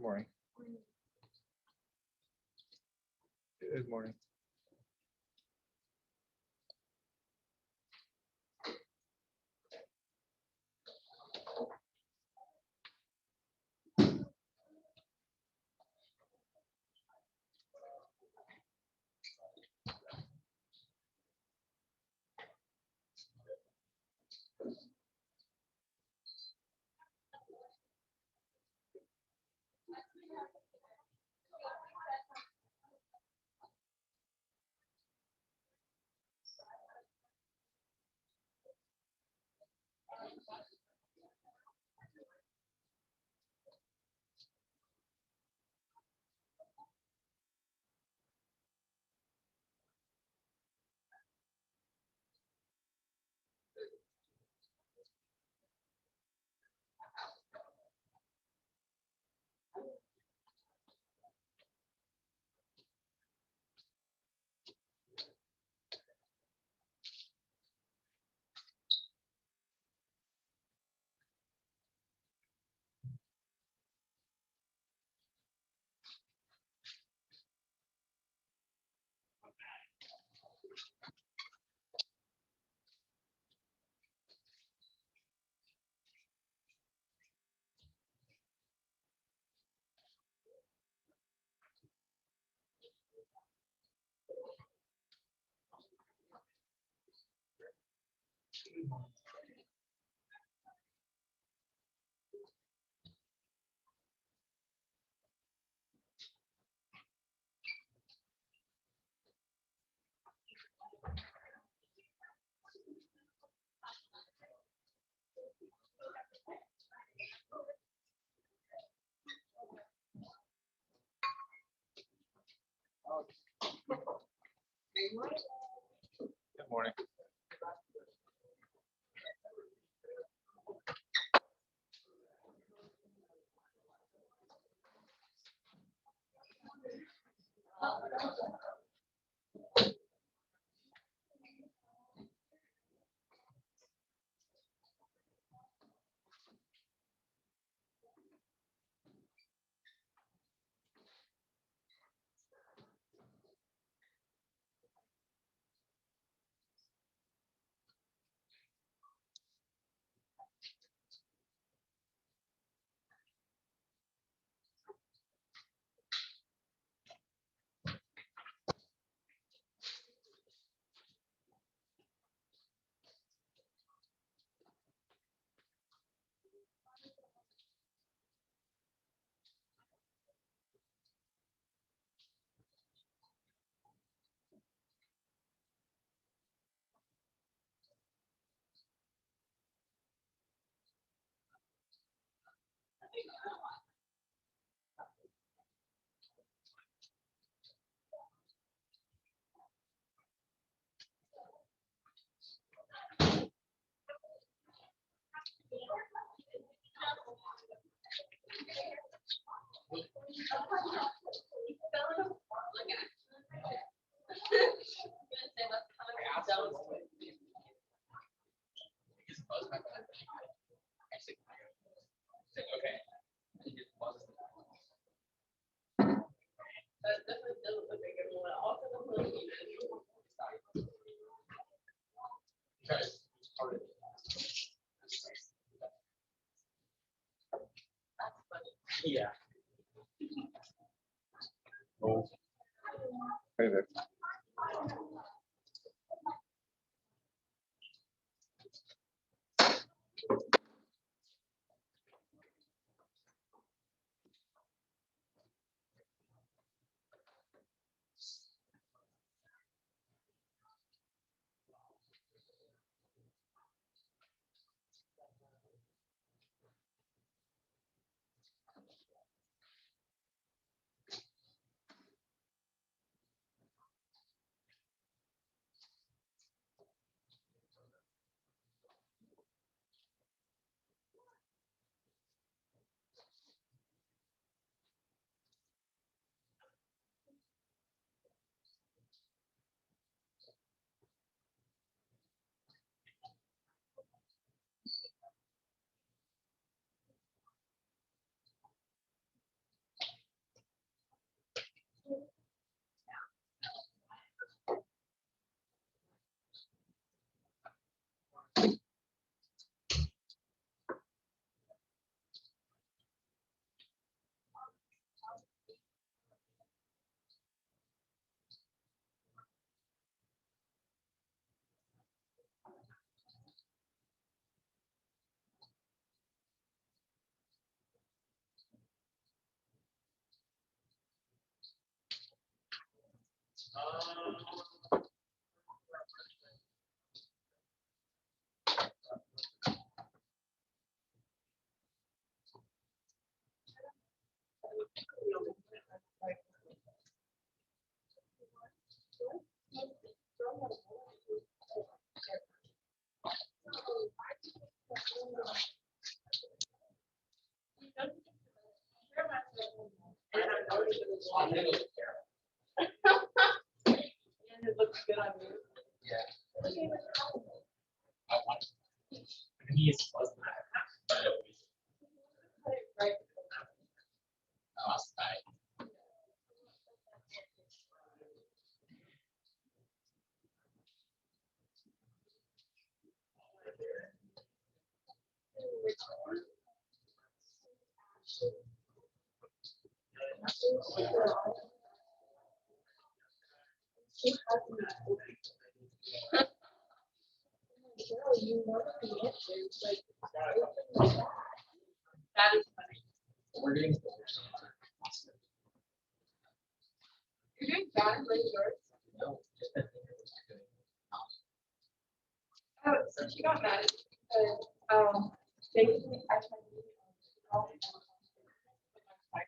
morning. Good morning. Good morning. Yeah. Oh. Hey there. And it looks good on you. Yeah. I want. He's wasn't that. Right. Last night. That is funny. We're getting. You're doing bad, like yours. No, just that. Oh, since you got mad, basically, I tried to call it. I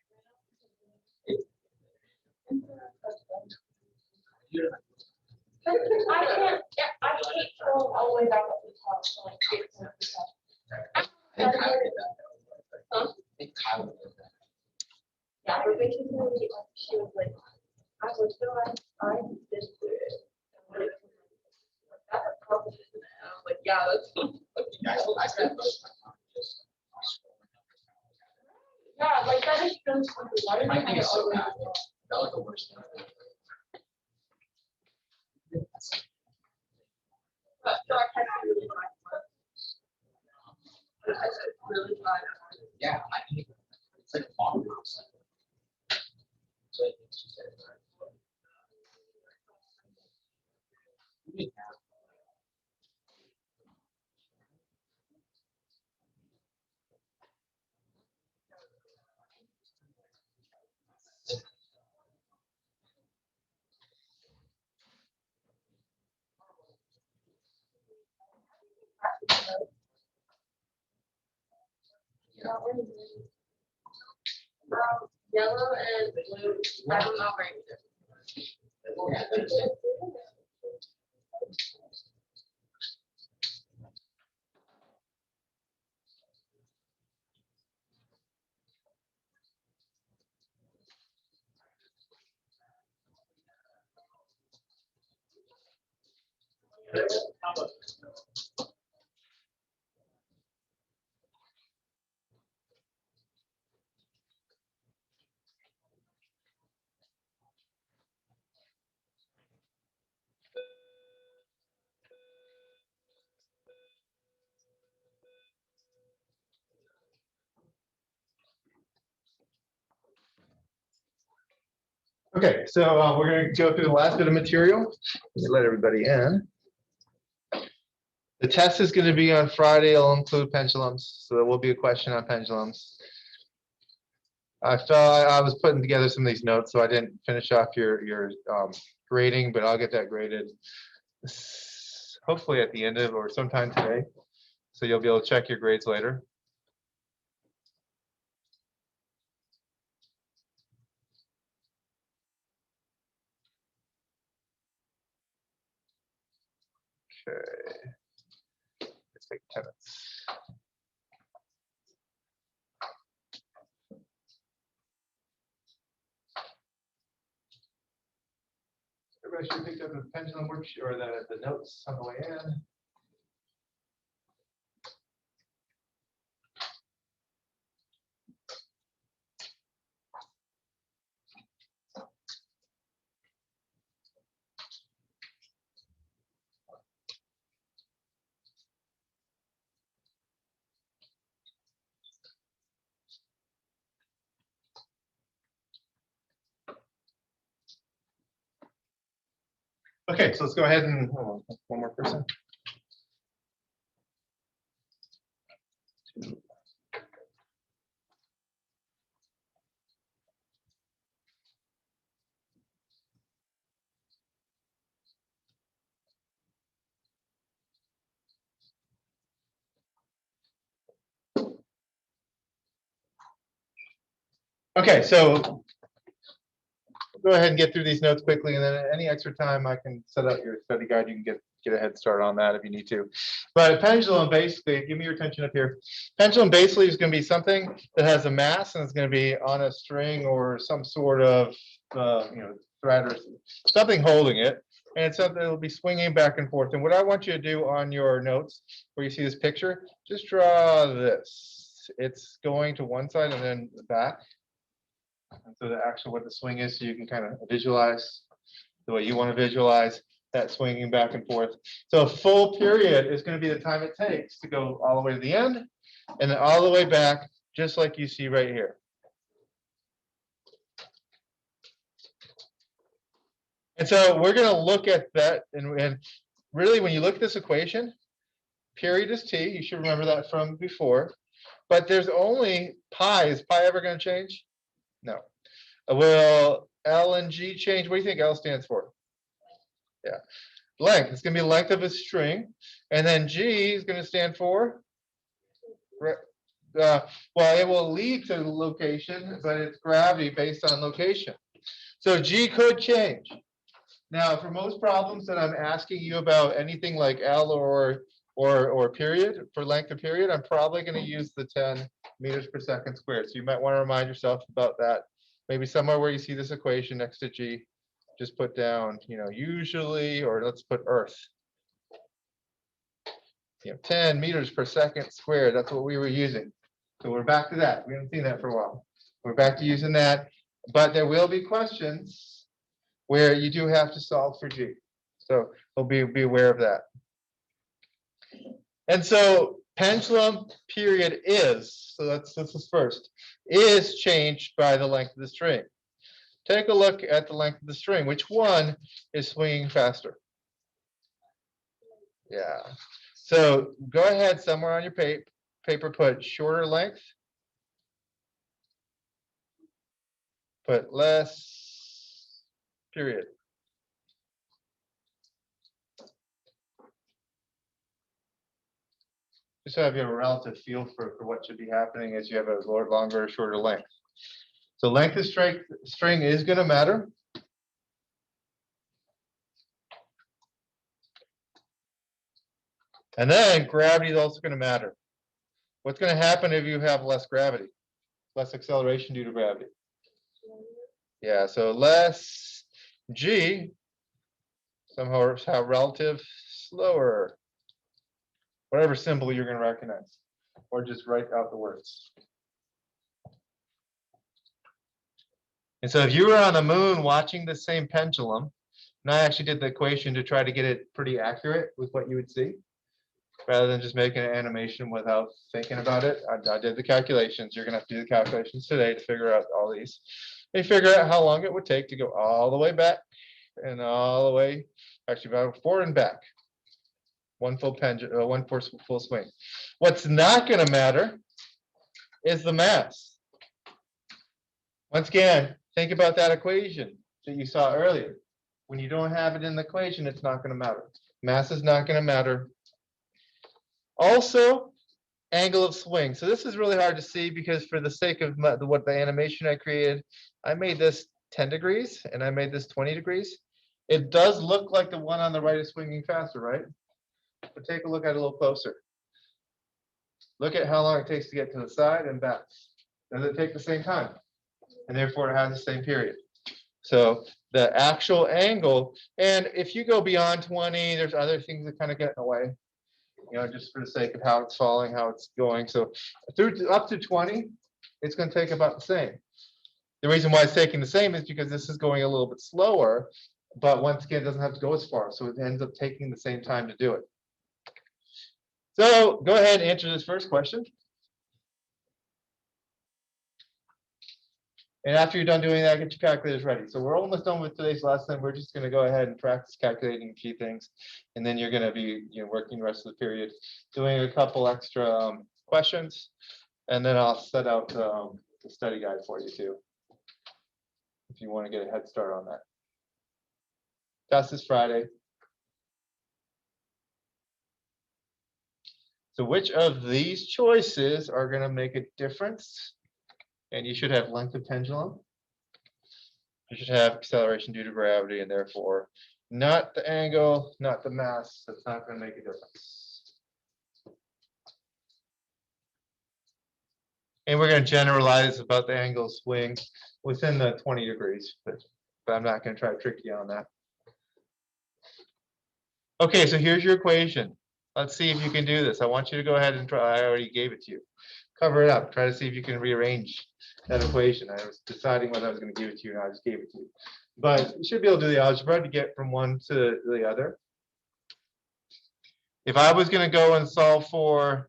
can't, yeah, I can't scroll all the way back up to the top, so like, get to the top. I think Kyle did that. Huh? I think Kyle did that. Yeah, but basically, like, she was like, I was so I did it. That's a problem. And I was like, yeah, that's. Yeah, I spent most of my time just. Yeah, like that is so stupid. Why did My I thing have is it so all the way bad. back up? That was the worst thing. But so I had to really try. I said really try. Yeah, I think it's like a long process. So I think she said. Yellow and blue. I don't know right. Yeah, that's it. Okay, so we're going to go through the last bit of material. Let everybody in. The test is going to be on Friday. It'll include pendulums, so there will be a question on pendulums. I felt I was putting together some of these notes, so I didn't finish off your grading, but I'll get that graded hopefully at the end of or sometime today. So you'll be able to check your grades later. Okay. Let's take 10 minutes. Everybody should pick up the pendulum worksheet or the notes on the way in. Okay, so let's go ahead and one more person. Okay, so go ahead and get through these notes quickly, and then any extra time I can set out your study guide. You can get a head start on that if you need to. But pendulum, basically, give me your attention up here. Pendulum basically is going to be something that has a mass and it's going to be on a string or some sort of thread or something holding it. And it's something that'll be swinging back and forth. And what I want you to do on your notes, where you see this picture, just draw this. It's going to one side and then back. And so the actual what the swing is, so you can kind of visualize the way you want to visualize that swinging back and forth. So a full period is going to be the time it takes to go all the way to the end and then all the way back, just like you see right here. And so we're going to look at that. And really, when you look at this equation, period is t. You should remember that from before. But there's only pi. Is pi ever going to change? No. Will L and G change? What do you think L stands for? Yeah. Length. It's going to be the length of a string. And then G is going to stand for? Well, it will lead to location, but it's gravity based on location. So G could change. Now, for most problems that I'm asking you about anything like L or period, for length of period, I'm probably going to use the 10 meters per second squared. So you might want to remind yourself about that. Maybe somewhere where you see this equation next to G, just put down, usually, or let's put Earth. 10 meters per second squared, that's what we were using. So we're back to that. We haven't seen that for a while. We're back to using that, but there will be questions where you do have to solve for G. So we'll be aware of that. And so pendulum period is, so this is first, is changed by the length of the string. Take a look at the length of the string. Which one is swinging faster? Yeah. So go ahead somewhere on your paper, put shorter length, put less period. Just so you have a relative feel for what should be happening as you have a longer or shorter length. So length of string is going to matter. And then gravity is also going to matter. What's going to happen if you have less gravity? Less acceleration due to gravity. Yeah, so less G, somehow relative, slower. Whatever symbol you're going to recognize. Or just write out the words. And so if you were on the moon watching the same pendulum, and I actually did the equation to try to get it pretty accurate with what you would see, rather than just making an animation without thinking about it. I did the calculations. You're going to have to do the calculations today to figure out all these. And figure out how long it would take to go all the way back and all the way, actually about forward and back. One full full swing. What's not going to matter is the mass. Once again, think about that equation that you saw earlier. When you don't have it in the equation, it's not going to matter. Mass is not going to matter. Also, angle of swing. So this is really hard to see because for the sake of what the animation I created, I made this 10 degrees and I made this 20 degrees. It does look like the one on the right is swinging faster, right? But take a look at it a little closer. Look at how long it takes to get to the side and back. Does it take the same time? And therefore it has the same period. So the actual angle, and if you go beyond 20, there's other things that kind of get in the way. Just for the sake of how it's falling, how it's going. So up to 20, it's going to take about the same. The reason why it's taking the same is because this is going a little bit slower, but once again, it doesn't have to go as far. So it ends up taking the same time to do it. So go ahead and answer this first question. And after you're done doing that, get your calculators ready. So we're almost done with today's lesson. We're just going to go ahead and practice calculating a few things. And then you're going to be working the rest of the period, doing a couple extra questions. And then I'll set out the study guide for you too, if you want to get a head start on that. Test is Friday. So which of these choices are going to make a difference? And you should have length of pendulum. You should have acceleration due to gravity, and therefore not the angle, not the mass. That's not going to make a difference. And we're going to generalize about the angle swing within the 20 degrees. But but I'm not going to try to trick you on that. Okay, so here's your equation. Let's see if you can do this. I want you to go ahead and try. I already gave it to you. Cover it up. Try to see if you can rearrange that equation. I was deciding whether I was going to give it to you, and I just gave it to you. But you should be able to do the algebra to get from one to the other. If I was going to go and solve for,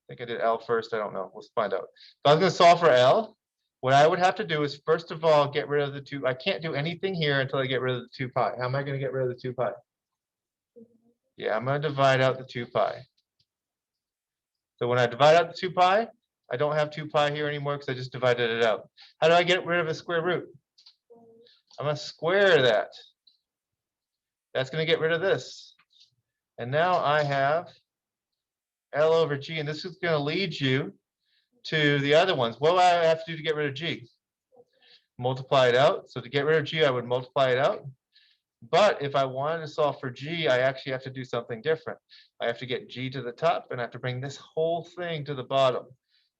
I think I did L first. I don't know. Let's find out. If I was going to solve for L, what I would have to do is, first of all, get rid of the 2. I can't do anything here until I get rid of the 2 pi. How am I going to get rid of the 2 pi? Yeah, I'm going to divide out the 2 pi. So when I divide out the 2 pi, I don't have 2 pi here anymore because I just divided it out. How do I get rid of a square root? I'm going to square that. That's going to get rid of this. And now I have L over G, and this is going to lead you to the other ones. What do I have to do to get rid of G? Multiply it out. So to get rid of G, I would multiply it out. But if I wanted to solve for G, I actually have to do something different. I have to get G to the top, and I have to bring this whole thing to the bottom.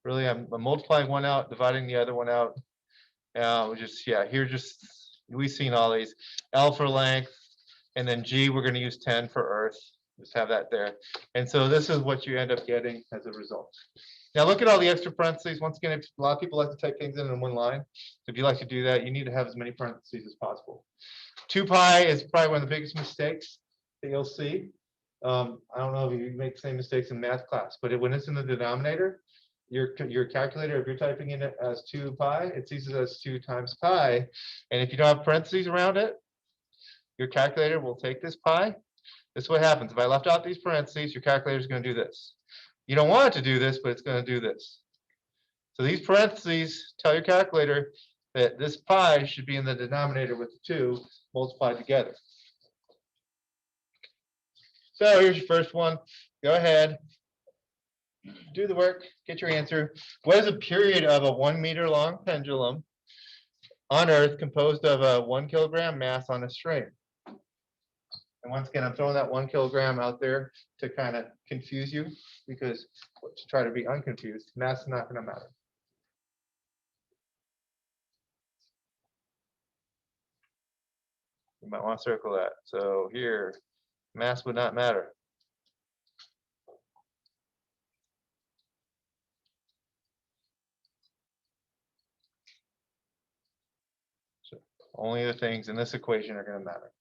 Really, I'm multiplying one out, dividing the other one out. We've seen all these. L for length, and then G, we're going to use 10 for Earth. Just have that there. And so this is what you end up getting as a result. Now look at all the extra parentheses. Once again, a lot of people like to type things in one line. So if you like to do that, you need to have as many parentheses as possible. 2 pi is probably one of the biggest mistakes that you'll see. I don't know if you make the same mistakes in math class, but when it's in the denominator, your calculator, if you're typing in it as 2 pi, it sees it as 2 times pi. And if you don't have parentheses around it, your calculator will take this pi. This is what happens. If I left out these parentheses, your calculator is going to do this. You don't want it to do this, but it's going to do this. So these parentheses tell your calculator that this pi should be in the denominator with the 2 multiplied together. So here's your first one. Go ahead, do the work, get your answer. What is a period of a 1 meter long pendulum on Earth composed of a 1 kilogram mass on a string? And once again, I'm throwing that 1 kilogram out there to kind of confuse you, because to try to be unconfused, mass is not going to matter. You might want to circle that. So here, mass would not matter. So only the things in this equation are going to matter.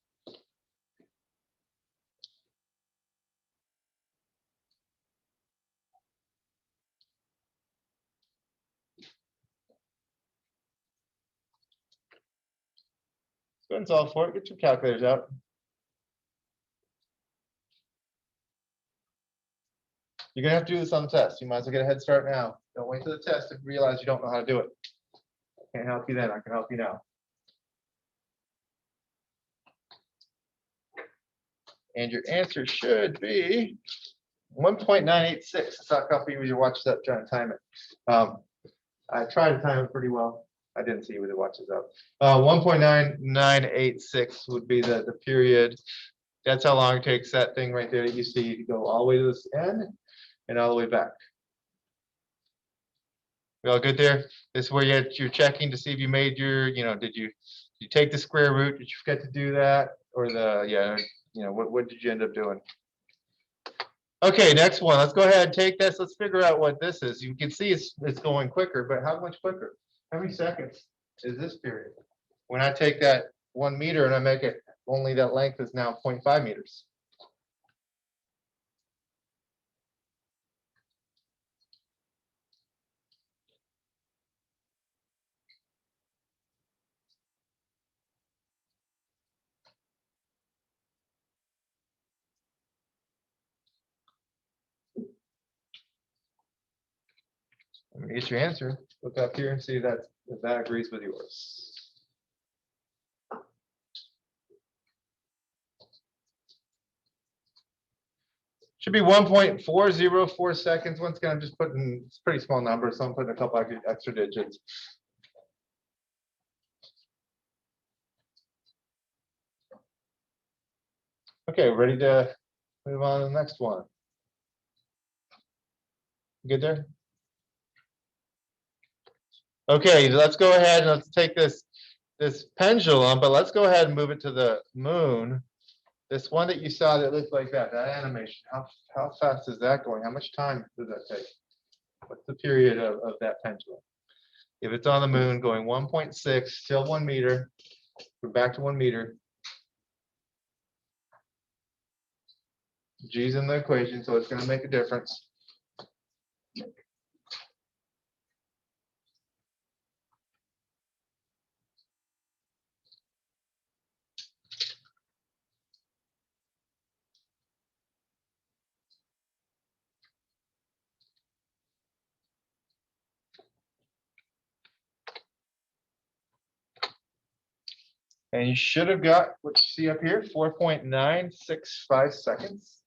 Go ahead and solve for it. Get your calculators out. You're going to have to do this on the test. You might as well get a head start now. Don't wait till the test to realize you don't know how to do it. I can't help you then. I can help you now. And your answer should be 1.986. It's not how you use your watches up trying to time it. I tried to time it pretty well. I didn't see with the watches up. 1.9986 would be the period. That's how long it takes that thing right there that you see to go all the way to this end and all the way back. We all good there? This is where you're checking to see if you made your, did you take the square root? Did you forget to do that? Or what did you end up doing? Okay, next one. Let's go ahead and take this. Let's figure out what this is. You can see it's going quicker, but how much quicker? How many seconds is this period? When I take that 1 meter and I make it only that length is now 0.5 meters. Let me get your answer. Look up here and see if that agrees with yours. Should be 1.404 seconds. Once again, I'm just putting, it's a pretty small number, so I'm putting a couple extra digits. Okay, ready to move on to the next one. Good there? Okay, let's go ahead and let's take this this pendulum, but let's go ahead and move it to the moon. This one that you saw that looked like that animation, how fast is that going? How much time does that take? What's the period of that pendulum? If it's on the moon going 1.6, still 1 meter, we're back to 1 meter. G's in the equation, so it's going to make a difference. And you should have got what you see up here, 4.965 seconds.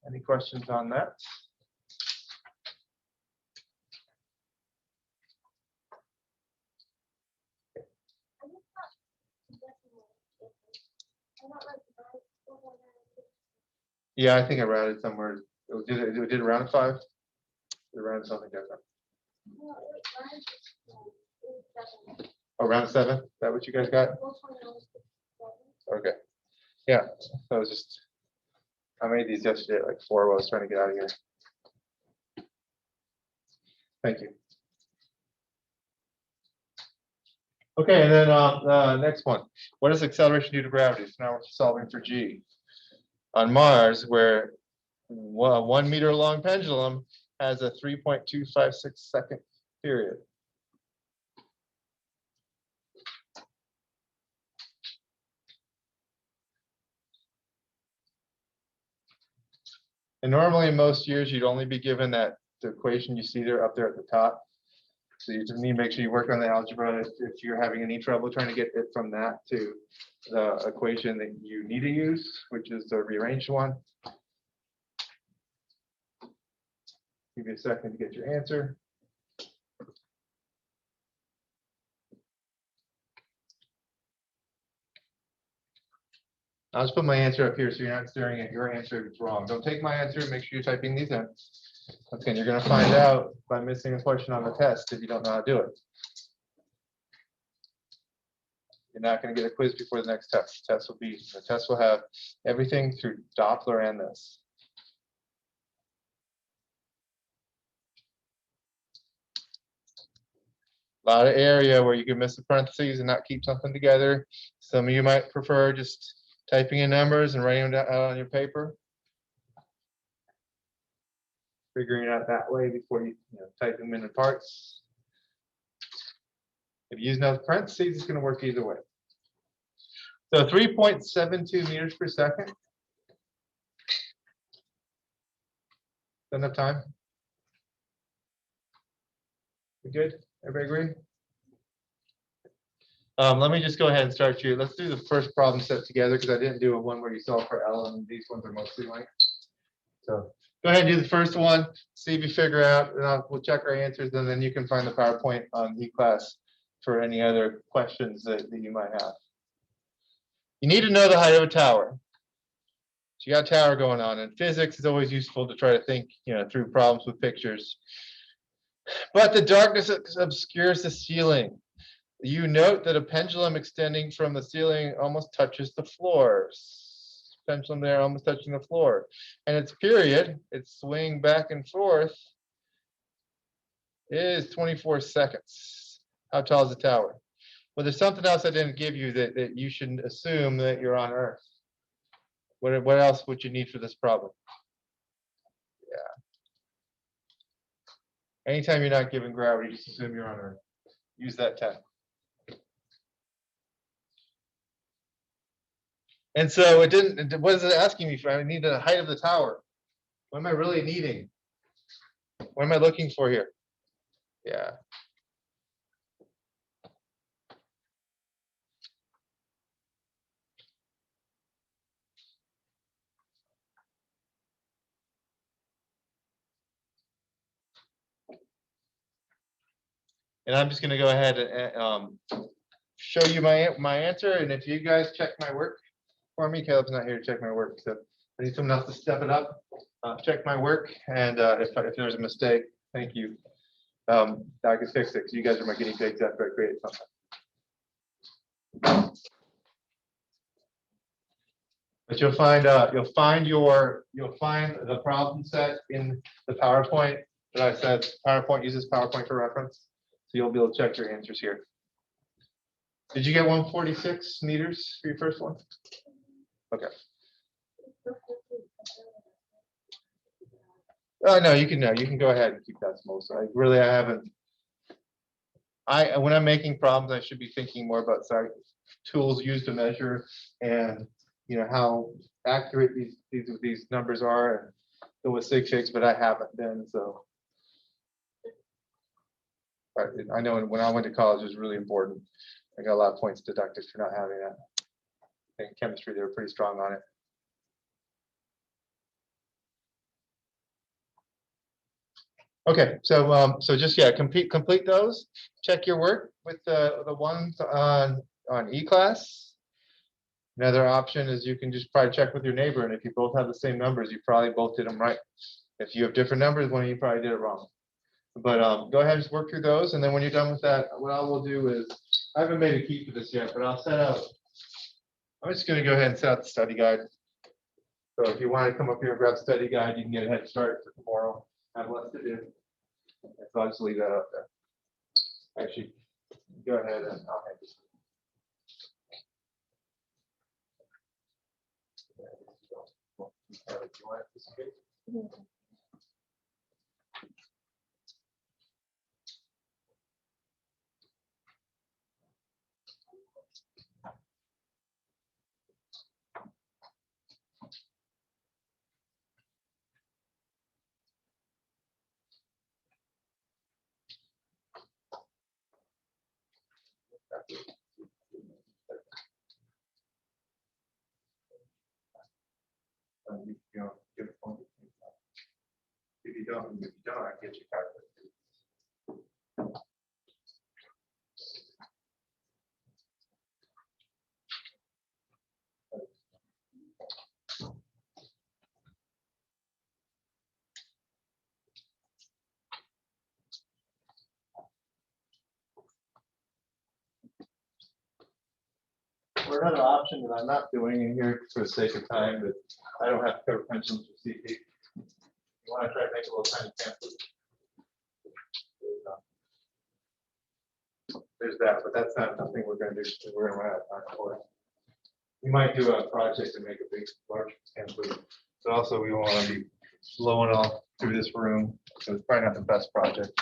Any questions on that? Yeah, I think I rounded somewhere. Did it round 5? Did it round something different? Oh, round 7? Is that what you guys got? Okay. Yeah. So I was just, I made these yesterday at like 4 while I was trying to get out of here. Thank you. Okay, and then next one. What does acceleration do to gravity? So now we're solving for G. On Mars, where a 1 meter long pendulum has a 3.256 second period. And normally in most years, you'd only be given that the equation you see there up there at the top. So you just need to make sure you work on the algebra. If you're having any trouble trying to get it from that to the equation that you need to use, which is the rearranged one. Give you a second to get your answer. I'll just put my answer up here so you're not staring at your answer if it's wrong. Don't take my answer, make sure you're typing these in. Okay, you're going to find out by missing a question on the test if you don't know how to do it. You're not going to get a quiz before the next test. The test will have everything through Doppler and this. A lot of area where you can miss the parentheses and not keep something together. Some of you might prefer just typing in numbers and writing them down out on your paper. Figuring it out that way before you type them in parts. If you use enough parentheses, it's going to work either way. So 3.72 meters per second. Enough time? We good? Everybody agree? Let me just go ahead and start you. Let's do the first problem set together because I didn't do a one where you solve for L and these ones are mostly linked. So go ahead and do the first one, see if you figure out, and we'll check our answers, and then you can find the PowerPoint on eClass for any other questions that you might have. You need to know the height of a tower. So you got a tower going on. In physics, it's always useful to try to think through problems with pictures. But the darkness obscures the ceiling. You note that a pendulum extending from the ceiling almost touches the floor. Pendulum there almost touching the floor. And its period, its swing back and forth, is 24 seconds. How tall is the tower? Well, there's something else I didn't give you that you should assume that you're on Earth. What else would you need for this problem? Yeah. Anytime you're not given gravity, just assume you're on Earth. Use that 10. And so what is it asking me for? I need the height of the tower. What am I really needing? What am I looking for here? Yeah. And I'm just going to go ahead and show you my answer. And if you guys check my work for me, Caleb's not here to check my work, so I need someone else to step it up. Check my work, and if there's a mistake, thank you. I can fix it because you guys are my guinea pigs after I create something. But you'll find the problem set in the PowerPoint that I said. PowerPoint uses PowerPoint for reference, so you'll be able to check your answers here. Did you get 146 meters for your first one? Okay. Oh no, you can go ahead and keep that small. So I haven't. When I'm making problems, I should be thinking more about tools used to measure and how accurate these numbers are and go with sig figs, but I haven't been, so. But I know when I went to college, it was really important. I got a lot of points deducted for not having that. In chemistry, they were pretty strong on it. Okay, so just complete those. Check your work with the ones on E-class. Another option is you can just probably check with your neighbor, and if you both have the same numbers, you probably both did them right. If you have different numbers, one of you probably did it wrong. But go ahead and just work through those, and then when you're done with that, what I will do is I haven't made a key for this yet, but I'll set out. I'm just going to go ahead and set out the study guide. So if you want to come up here and grab study guide, you can get a head start for tomorrow. I have less to do. So I'll just leave that up there. Actually, go ahead and I'll hand this. If you don't, I get you calculated. Or another option that I'm not doing in here for the sake of time, but I don't have to cover pensions for CP. You want to try to make a little tiny pamphlet. There's that, but that's not something we're going to do. We're going to run out of time for it. We might do a project and make a big, large pamphlet, but also we want to be blowing off through this room, so it's probably not the best project.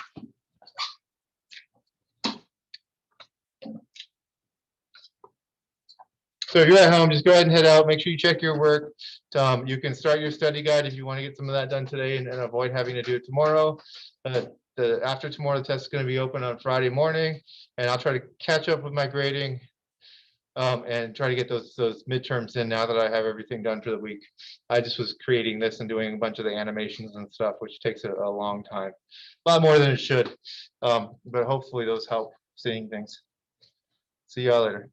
So if you're at home, just go ahead and head out. Make sure you check your work. You can start your study guide if you want to get some of that done today and avoid having to do it tomorrow. After tomorrow, the test is going to be open on Friday morning, and I'll try to catch up with my grading and try to get those midterms in now that I have everything done for the week. I just was creating this and doing a bunch of the animations and stuff, which takes a long time, a lot more than it should. But hopefully those help seeing things. See y'all later.